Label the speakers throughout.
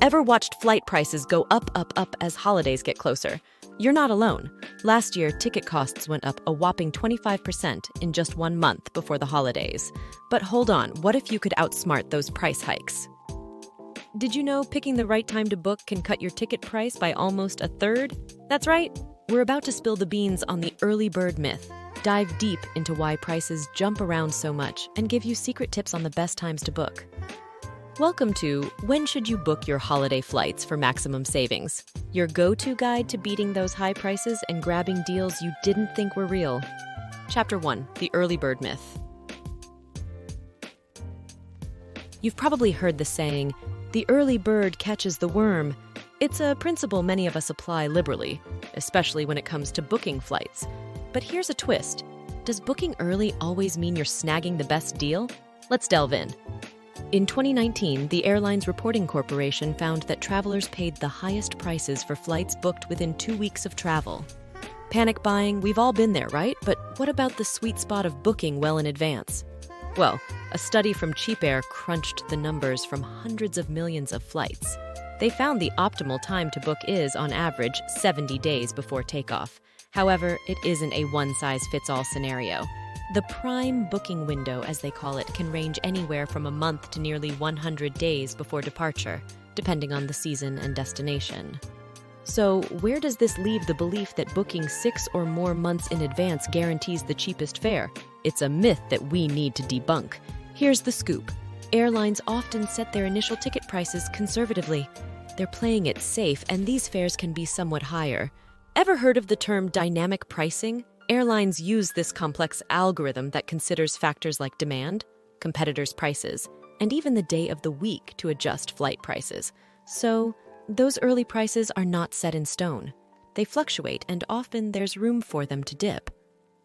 Speaker 1: Ever watched flight prices go up, up, up as holidays get closer? You're not alone. Last year, ticket costs went up a whopping 25% in just 1 month before the holidays. But hold on, what if you could outsmart those price hikes? Did you know picking the right time to book can cut your ticket price by almost a third? That's right. We're about to spill the beans on the early bird myth, dive deep into why prices jump around so much, and give you secret tips on the best times to book. Welcome to When Should You Book Your Holiday Flights for Maximum Savings, your go-to guide to beating those high prices and grabbing deals you didn't think were real. Chapter 1, The Early Bird Myth. You've probably heard the saying, the early bird catches the worm. It's a principle many of us apply liberally, especially when it comes to booking flights. But here's a twist. Does booking early always mean you're snagging the best deal? Let's delve in. In 2019, the Airlines Reporting Corporation found that travelers paid the highest prices for flights booked within 2 weeks of travel. Panic buying, we've all been there, right? But what about the sweet spot of booking well in advance? Well, a study from Cheap Air crunched the numbers from hundreds of millions of flights. They found the optimal time to book is, on average, 70 days before takeoff. However, it isn't a one-size-fits-all scenario. The prime booking window, as they call it, can range anywhere from a month to nearly 100 days before departure, depending on the season and destination. So, where does this leave the belief that booking 6 or more months in advance guarantees the cheapest fare? It's a myth that we need to debunk. Here's the scoop. Airlines often set their initial ticket prices conservatively. They're playing it safe, and these fares can be somewhat higher. Ever heard of the term dynamic pricing? Airlines use this complex algorithm that considers factors like demand, competitors' prices, and even the day of the week to adjust flight prices. So, those early prices are not set in stone. They fluctuate, and often there's room for them to dip.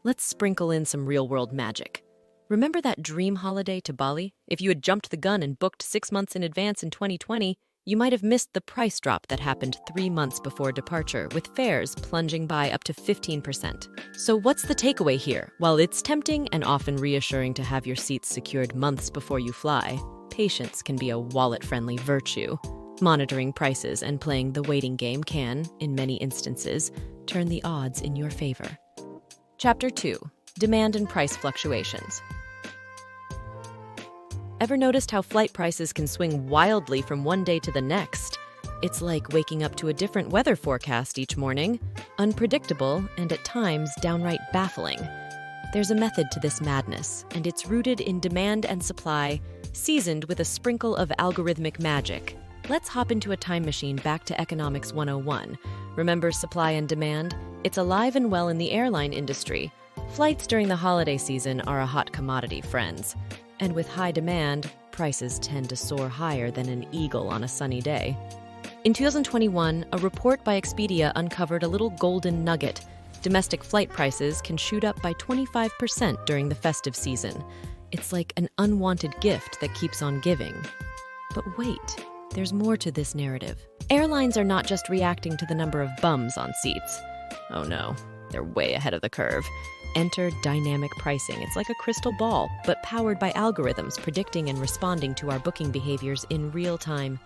Speaker 1: Let's sprinkle in some real-world magic. Remember that dream holiday to Bali? If you had jumped the gun and booked 6 months in advance in 2020, you might have missed the price drop that happened 3 months before departure, with fares plunging by up to 15%. So what's the takeaway here? While it's tempting and often reassuring to have your seats secured months before you fly, patience can be a wallet-friendly virtue. Monitoring prices and playing the waiting game can, in many instances, turn the odds in your favor. Chapter 2. Demand and Price Fluctuations. Ever noticed how flight prices can swing wildly from one day to the next? It's like waking up to a different weather forecast each morning, unpredictable and at times downright baffling. There's a method to this madness, and it's rooted in demand and supply, seasoned with a sprinkle of algorithmic magic. Let's hop into a time machine back to Economics 101. Remember supply and demand? It's alive and well in the airline industry. Flights during the holiday season are a hot commodity, friends. And with high demand, prices tend to soar higher than an eagle on a sunny day. In 2021, a report by Expedia uncovered a little golden nugget. Domestic flight prices can shoot up by 25% during the festive season. It's like an unwanted gift that keeps on giving. But wait, there's more to this narrative. Airlines are not just reacting to the number of bums on seats. Oh no, they're way ahead of the curve. Enter dynamic pricing. It's like a crystal ball, but powered by algorithms predicting and responding to our booking behaviors in real time.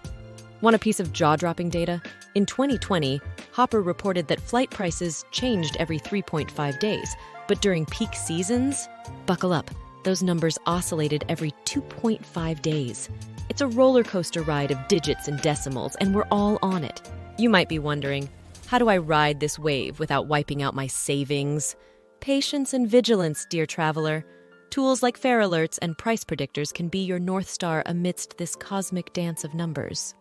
Speaker 1: Want a piece of jaw-dropping data? In 2020, Hopper reported that flight prices changed every 3.5 days, but during peak seasons, buckle up, those numbers oscillated every 2.5 days. It's a roller coaster ride of digits and decimals, and we're all on it. You might be wondering, how do I ride this wave without wiping out my savings? Patience and vigilance, dear traveler. Tools like fare alerts and price predictors can be your North Star amidst this cosmic dance of numbers.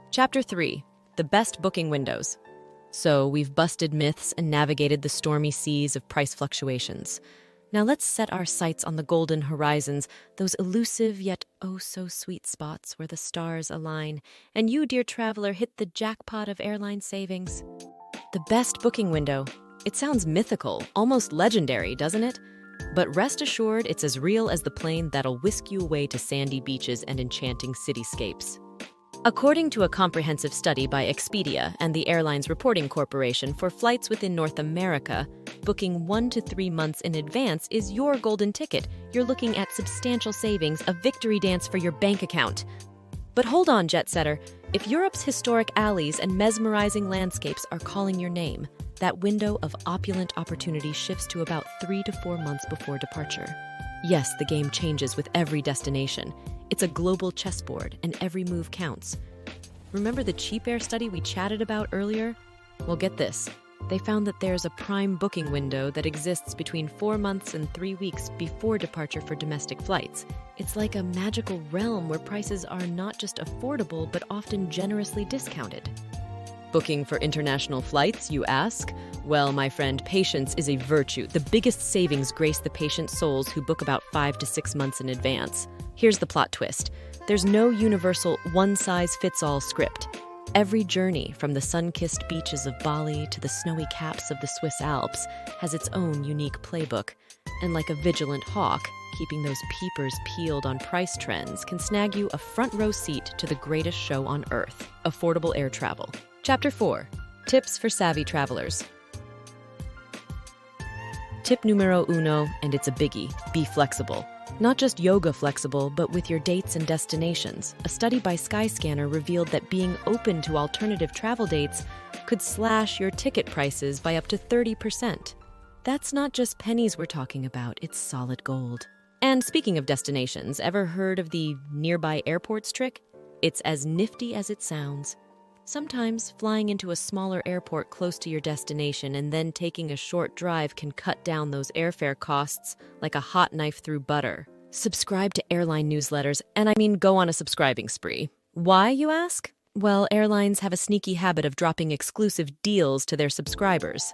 Speaker 1: Chapter 3. The Best Booking Windows. So we've busted myths and navigated the stormy seas of price fluctuations. Now let's set our sights on the golden horizons, those elusive yet oh-so-sweet spots where the stars align, and you, dear traveler, hit the jackpot of airline savings. The best booking window. It sounds mythical, almost legendary, doesn't it? But rest assured, it's as real as the plane that'll whisk you away to sandy beaches and enchanting cityscapes. According to a comprehensive study by Expedia and the Airlines Reporting Corporation for flights within North America, booking 1 to 3 months in advance is your golden ticket. You're looking at substantial savings, a victory dance for your bank account. But hold on, jet setter. If Europe's historic alleys and mesmerizing landscapes are calling your name, that window of opulent opportunity shifts to about 3 to 4 months before departure. Yes, the game changes with every destination. It's a global chessboard, and every move counts. Remember the cheap air study we chatted about earlier? Well, get this. They found that there's a prime booking window that exists between 4 months and 3 weeks before departure for domestic flights. It's like a magical realm where prices are not just affordable, but often generously discounted. Booking for international flights, you ask? Well, my friend, patience is a virtue. The biggest savings grace the patient souls who book about 5 to 6 months in advance. Here's the plot twist. There's no universal one-size-fits-all script. Every journey, from the sun-kissed beaches of Bali to the snowy caps of the Swiss Alps, has its own unique playbook. And like a vigilant hawk, keeping those peepers peeled on price trends can snag you a front-row seat to the greatest show on Earth, affordable air travel. Chapter 4. Tips for Savvy Travelers. Tip numero uno, and it's a biggie, be flexible. Not just yoga flexible, but with your dates and destinations. A study by Skyscanner revealed that being open to alternative travel dates could slash your ticket prices by up to 30%. That's not just pennies we're talking about, it's solid gold. And speaking of destinations, ever heard of the nearby airports trick? It's as nifty as it sounds. Sometimes flying into a smaller airport close to your destination and then taking a short drive can cut down those airfare costs like a hot knife through butter. Subscribe to airline newsletters, and I mean go on a subscribing spree. Why, you ask? Well, airlines have a sneaky habit of dropping exclusive deals to their subscribers.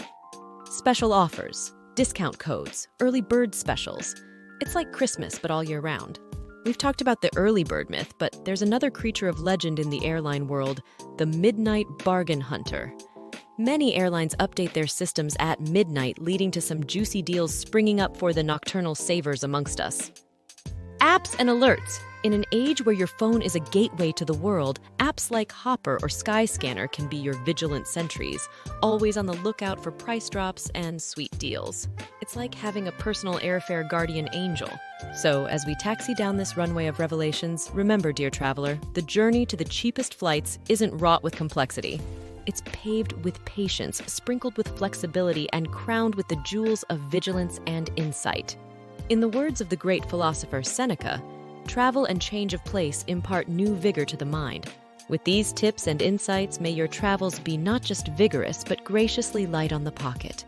Speaker 1: Special offers, discount codes, early bird specials. It's like Christmas, but all year round. We've talked about the early bird myth, but there's another creature of legend in the airline world, the midnight bargain hunter. Many airlines update their systems at midnight, leading to some juicy deals springing up for the nocturnal savers amongst us. Apps and alerts. In an age where your phone is a gateway to the world, apps like Hopper or Skyscanner can be your vigilant sentries, always on the lookout for price drops and sweet deals. It's like having a personal airfare guardian angel. So, as we taxi down this runway of revelations, remember, dear traveler, the journey to the cheapest flights isn't wrought with complexity. It's paved with patience, sprinkled with flexibility, and crowned with the jewels of vigilance and insight. In the words of the great philosopher Seneca, travel and change of place impart new vigor to the mind. With these tips and insights, may your travels be not just vigorous, but graciously light on the pocket.